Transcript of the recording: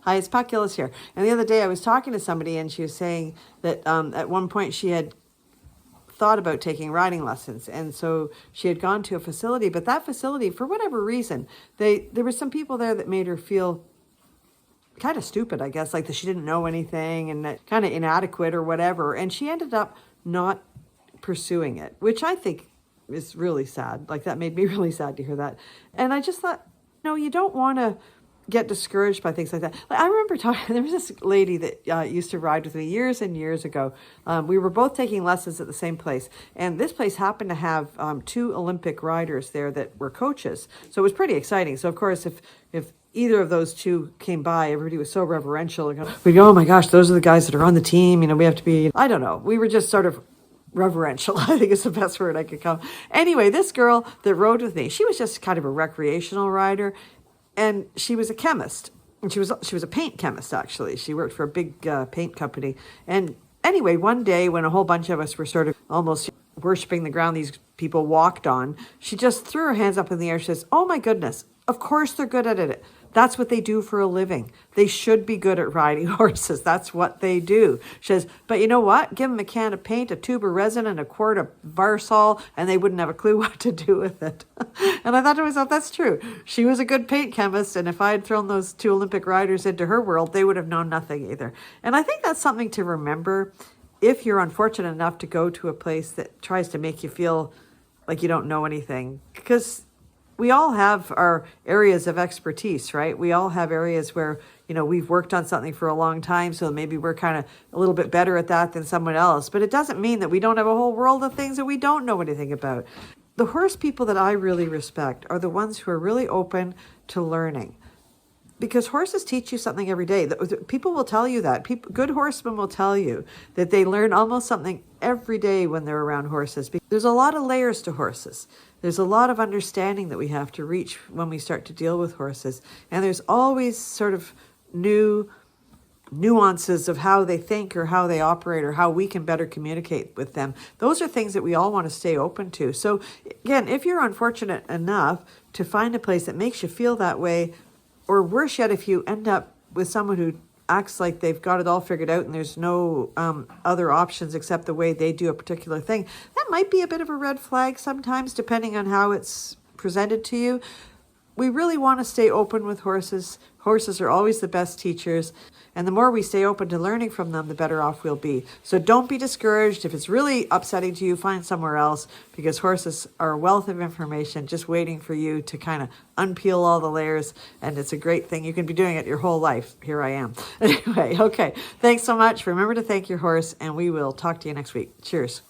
Hi, it's Pat Gillis here. And the other day I was talking to somebody and she was saying that at one point she had thought about taking riding lessons. And so she had gone to a facility, but that facility, for whatever reason, there were some people there that made her feel kind of stupid, I guess, like that she didn't know anything and that kind of inadequate or whatever. And she ended up not pursuing it, which I think is really sad. Like that made me really sad to hear that. And I just thought, no, you don't want to get discouraged by things like that. Like I remember talking, there was this lady that used to ride with me years and years ago. We were both taking lessons at the same place. And this place happened to have two Olympic riders there that were coaches. So it was pretty exciting. So of course, if either of those two came by, everybody was so reverential. We go, oh my gosh, those are the guys that are on the team. You know, we have to be, I don't know. We were just sort of reverential, I think is the best word I could come. Anyway, this girl that rode with me, she was just kind of a recreational rider, and she was a chemist. And she was a paint chemist, actually. She worked for a big paint company. And anyway, one day when a whole bunch of us were sort of almost worshiping the ground these people walked on, she just threw her hands up in the air. She says, oh my goodness, of course they're good at it. That's what they do for a living. They should be good at riding horses. That's what they do. She says, but you know what? Give them a can of paint, a tube of resin, and a quart of Varsol, and they wouldn't have a clue what to do with it. And I thought to myself, that's true. She was a good paint chemist, and if I had thrown those two Olympic riders into her world, they would have known nothing either. And I think that's something to remember if you're unfortunate enough to go to a place that tries to make you feel like you don't know anything. Because we all have our areas of expertise, right? We all have areas where, you know, we've worked on something for a long time, so maybe we're kind of a little bit better at that than someone else. But it doesn't mean that we don't have a whole world of things that we don't know anything about. The horse people that I really respect are the ones who are really open to learning. Because horses teach you something every day. People will tell you that. Good horsemen will tell you that they learn almost something every day when they're around horses. There's a lot of layers to horses. There's a lot of understanding that we have to reach when we start to deal with horses. And there's always sort of new nuances of how they think or how they operate or how we can better communicate with them. Those are things that we all want to stay open to. So again, if you're unfortunate enough to find a place that makes you feel that way, or worse yet, if you end up with someone who acts like they've got it all figured out and there's no other options except the way they do a particular thing, that might be a bit of a red flag sometimes, depending on how it's presented to you. We really want to stay open with horses. Horses are always the best teachers. And the more we stay open to learning from them, the better off we'll be. So don't be discouraged. If it's really upsetting to you, find somewhere else, because horses are a wealth of information just waiting for you to kind of unpeel all the layers. And it's a great thing. You can be doing it your whole life. Here I am. Anyway, okay. Thanks so much. Remember to thank your horse, and we will talk to you next week. Cheers.